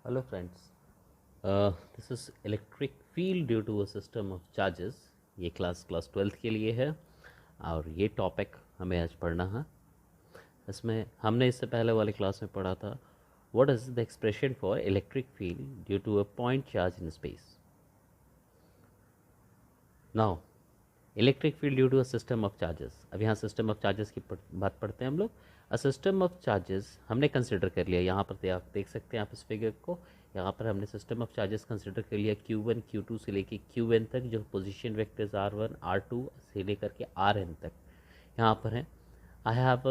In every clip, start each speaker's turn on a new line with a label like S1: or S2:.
S1: Hello friends, this is electric field due to a system of charges. ये class 12th के लिए है और ये टॉपिक हमें आज पढ़ना है। इसमें हमने इससे पहले वाली क्लास में पढ़ा था what is the expression for electric field due to a point charge in space. Now electric field due to a system of charges. अब यहाँ सिस्टम ऑफ चार्जेस की बात पढ़ते हैं हम लोग। अ सिस्टम ऑफ चार्जेस हमने कंसिडर कर लिया, यहाँ पर आप देख सकते हैं आप इस फिगर को। यहाँ पर हमने सिस्टम ऑफ चार्जेस कंसिडर कर लिया Q1 Q2 से लेके Qn तक, जो पोजीशन वेक्टर्स R1 R2 से लेकर के Rn तक यहाँ पर हैं। I have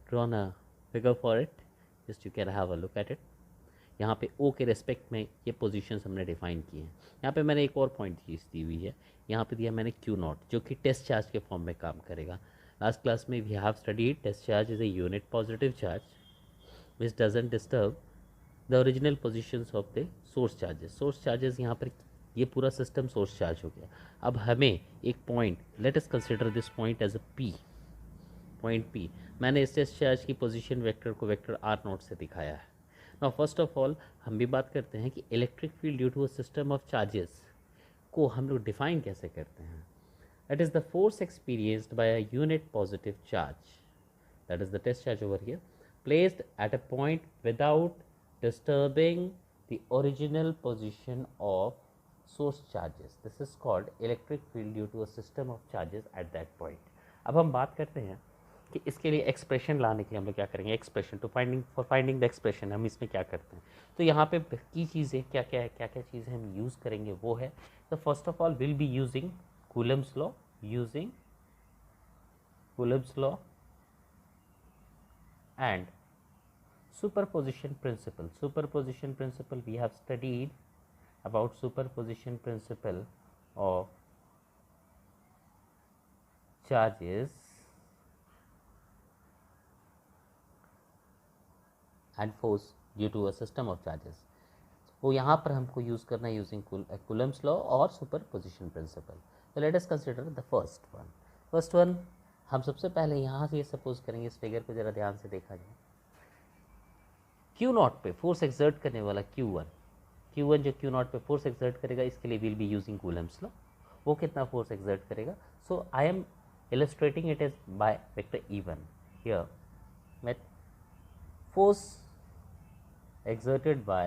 S1: drawn a figure for it, just you can have a look at it. यहाँ पे ओ के रेस्पेक्ट में ये पोजीशंस हमने डिफाइन किए हैं। यहाँ पे मैंने एक और पॉइंट चीज़ दी हुई है, यहाँ पे दिया मैंने क्यू नॉट, जो कि टेस्ट चार्ज के फॉर्म में काम करेगा। लास्ट क्लास में we have studied test charge is a unit positive charge which doesn't disturb the original positions of the source charges. Source charges यहाँ पर ये पूरा सिस्टम सोर्स चार्ज हो गया। अब हमें एक point, let us consider this point as a P, point P. मैंने इस टेस्ट चार्ज की पोजीशन वेक्टर को वेक्टर आर नॉट से दिखाया है। नाउ फर्स्ट ऑफ ऑल हम भी बात करते हैं कि electric field due to a system of charges को हम लोग डिफाइन कैसे करते हैं। That is the force experienced by a unit positive charge, that is the test charge over here, placed at a point without disturbing the original position of source charges. This is called electric field due to a system of charges at that point. अब हम बात करते हैं कि इसके लिए expression लाने के लिए हम लोग क्या करेंगे। Expression to finding, for finding the expression हम इसमें क्या करते हैं, तो यहाँ पे की चीज़ें क्या क्या है, क्या क्या चीज़ें हम यूज़ करेंगे वो है। तो first of all will be using Coulomb's law, using Coulomb's law and superposition principle. Superposition principle, we have studied about superposition principle of charges and force due to a system of charges. वो यहाँ पर हमको use करना है using Coulomb's law और superposition principle. तो late us consider the first one हम सबसे पहले यहाँ से ये सपोज करेंगे, इस फिगर को ज़रा ध्यान से देखा जाए। क्यू नॉट पे फोर्स एक्सर्ट करने वाला Q1 जो Q नॉट पे फोर्स एक्सर्ट करेगा, इसके लिए will be using Coulomb's law. वो कितना फोर्स एक्सर्ट करेगा, so I am illustrating it as by vector E1 here with force exerted by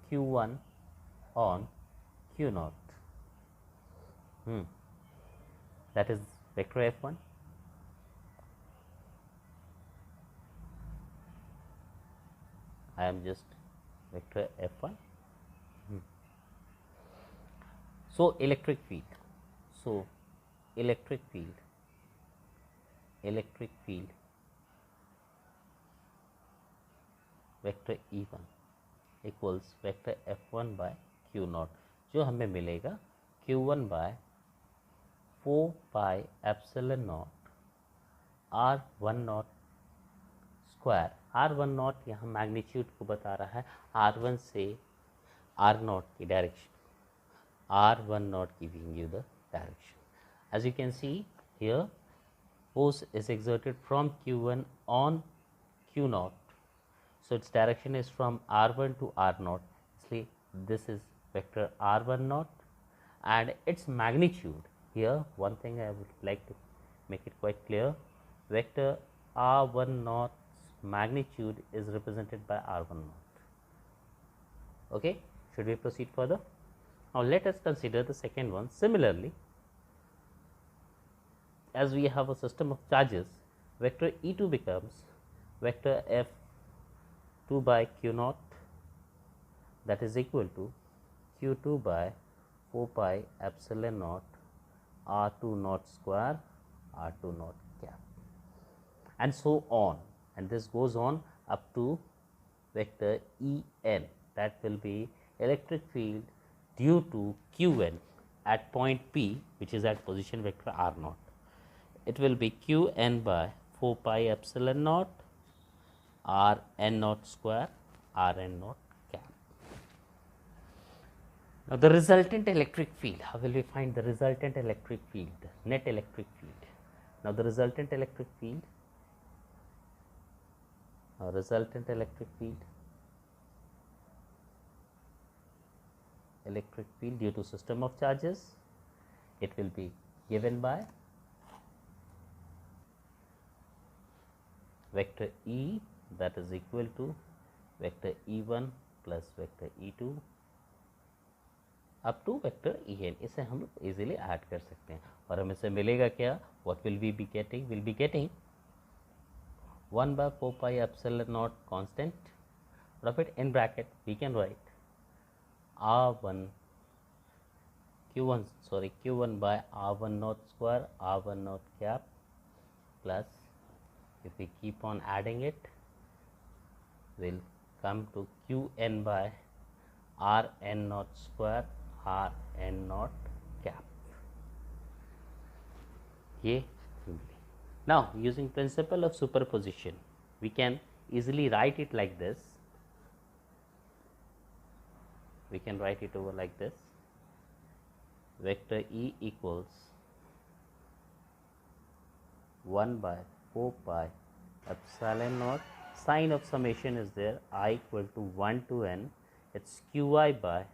S1: Q1 on Q naught, that is vector F1. I am just vector F1. So electric field vector E1 equals vector F1 by Q naught, जो हमें मिलेगा Q1 by 4 pi epsilon naught R1 naught square. R1 naught यहाँ magnitude को बता रहा है, R1 से R naught की direction, R1 naught giving you the direction. As you can see here, force is exerted from Q1 on Q naught, so its direction is from R1 to R naught. इसलिए this is vector R1 naught and its magnitude here, one thing I would like to make it quite clear, vector R1 naught's magnitude is represented by R1 naught. Okay, should we proceed further? Now let us consider the second one. Similarly, as we have a system of charges, vector E2 becomes vector F2 by Q naught, that is equal to Q2 by 4 pi epsilon naught R2 naught square R2 naught cap, and so on, and this goes on up to vector En, that will be electric field due to Qn at point P, which is at position vector R naught. It will be Qn by 4 pi epsilon naught Rn naught square Rn naught cap. Now the resultant electric field, how will we find the resultant electric field, net electric field? Now the resultant electric field Now resultant electric field due to system of charges, it will be given by vector E, that is equal to vector E1 plus vector E2 up to vector En. इसे हम लोग easily add कर सकते हैं और हमें से मिलेगा क्या, what will we be getting, will be getting 1 by 4 pi epsilon naught constant, of it in bracket we can write r1 q1 by r1 naught square r1 naught cap plus, if we keep on adding it, will come to qn by rn naught square rn naught cap. ये now using principle of superposition we can easily write it like this. We can write it over like this. Vector E equals 1 by 4 pi epsilon naught, sign of summation is there, I equal to 1 to n, it's qi by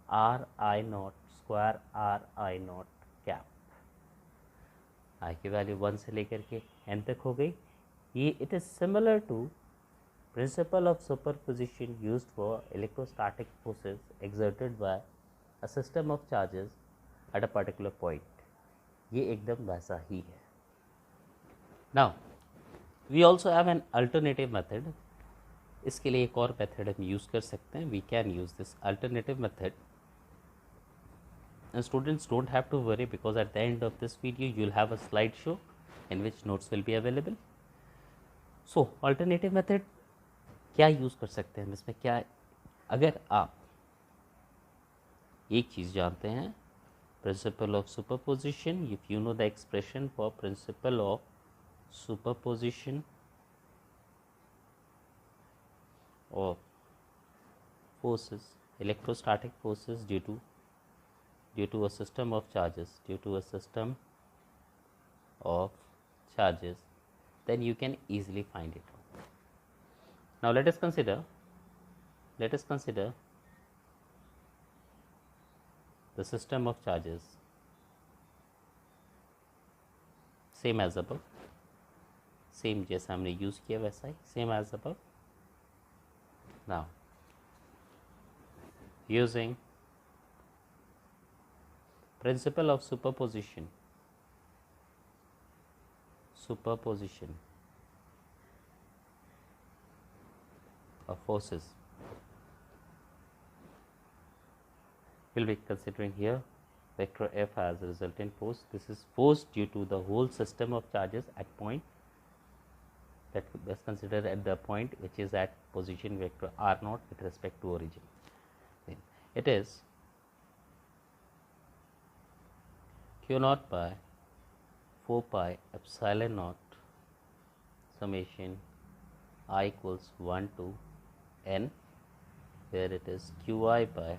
S1: ri naught square ri naught cap. I की value 1 से लेकर के n तक हो गई. ये it is similar to principle of superposition used for electrostatic forces exerted by a system of charges at a particular point. ये एकदम वैसा ही है. Now we also have an alternative method. इसके लिए एक और मेथड हम यूज़ कर सकते हैं. We can use this alternative method. And students don't have to worry because at the end of this video you will have a slideshow in which notes will be available. So alternative method क्या use कर सकते हैं इसमें, क्या अगर आप एक चीज़ जानते हैं, principal of superposition, if you know the expression for principal of superposition of forces, electrostatic forces due to a system of charges, then you can easily find it. Now let us consider the system of charges same as above, same जैसा हमने use किया वैसा ही, same as above. Now using principle of superposition of forces, we'll be considering here vector F as a resultant force. This is force due to the whole system of charges at point, that let's consider at the point which is at position vector r naught with respect to origin. Then it is q naught by 4 pi epsilon naught summation I equals 1 to n, where it is qi by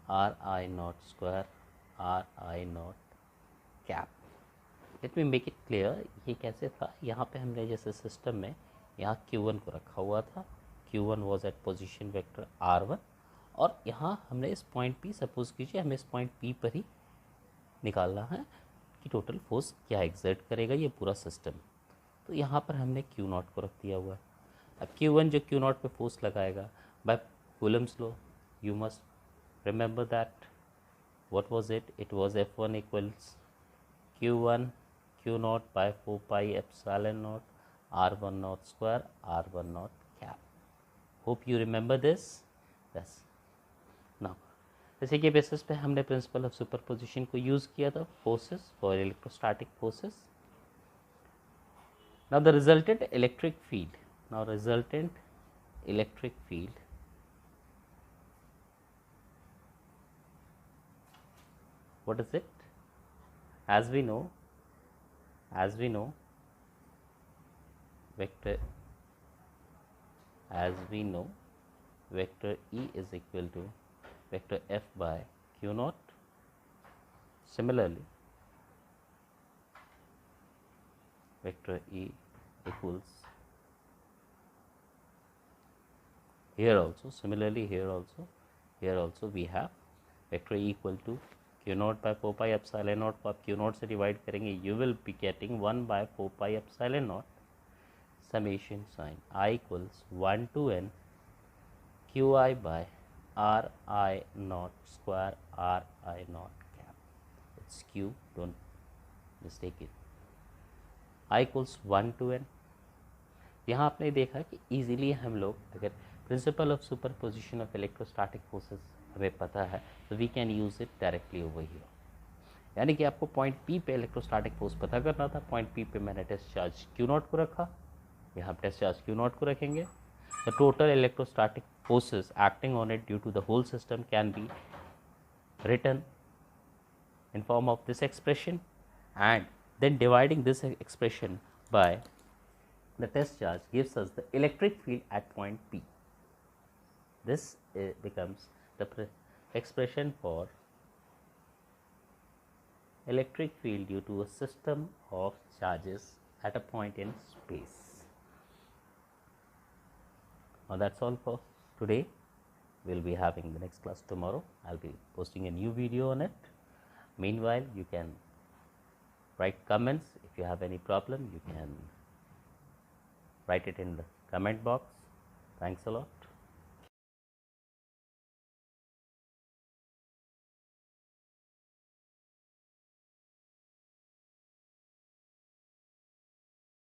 S1: ri naught square ri naught cap. Let me make it clear. ये कैसे था, यहाँ पे हमने जैसे system में यहाँ q1 को रखा हुआ था, q1 was at position vector r1, और यहाँ हमने इस पॉइंट p, सपोज कीजिए हमें इस पॉइंट p पर ही निकालना है कि टोटल फोर्स क्या एग्जर्ट करेगा ये पूरा सिस्टम. तो यहाँ पर हमने क्यू नॉट को रख दिया हुआ है. अब Q1 जो क्यू नॉट पे फोर्स लगाएगा by Coulomb's law, you must remember that. What was it? It was F1 equals Q1 q naught by 4 pi epsilon naught R1 naught square R1 naught cap. Hope you remember this. बस now इसी के basis पे हमने principle of superposition को use किया था forces for electrostatic forces. Now the resultant electric field. Now resultant electric field what is it? As we know vector E is equal to vector F by Q naught. Similarly, vector E equals Here also, similarly here also we have vector E equal to q naught by 4 pi epsilon naught को आप q naught से divide करेंगे, you will be getting 1 by 4 pi epsilon naught summation sin I equals 1 to n qi by ri naught square ri naught cap. It's q, don't mistake it. I equals 1 to n. यहाँ आपने देखा कि easily हम लोग अगर principle of superposition of electrostatic forces हमें पता है तो we can use it directly over here. यानी कि आपको पॉइंट पी पे इलेक्ट्रोस्टैटिक फोर्स पता करना था. पॉइंट पी पे मैंने टेस्ट चार्ज क्यू नॉट को रखा, यहाँ टेस्ट चार्ज क्यू नॉट को रखेंगे. The total electrostatic forces acting on it due to the whole system can be written in form of this expression, and then dividing this expression by the test charge gives us the electric field at point P. This becomes the expression for electric field due to a system of charges at a point in space. Now that's all for today. We'll be having the next class tomorrow. I'll be posting a new video on it. Meanwhile, you can write comments. If you have any problem, you can write it in the comment box. Thanks a lot.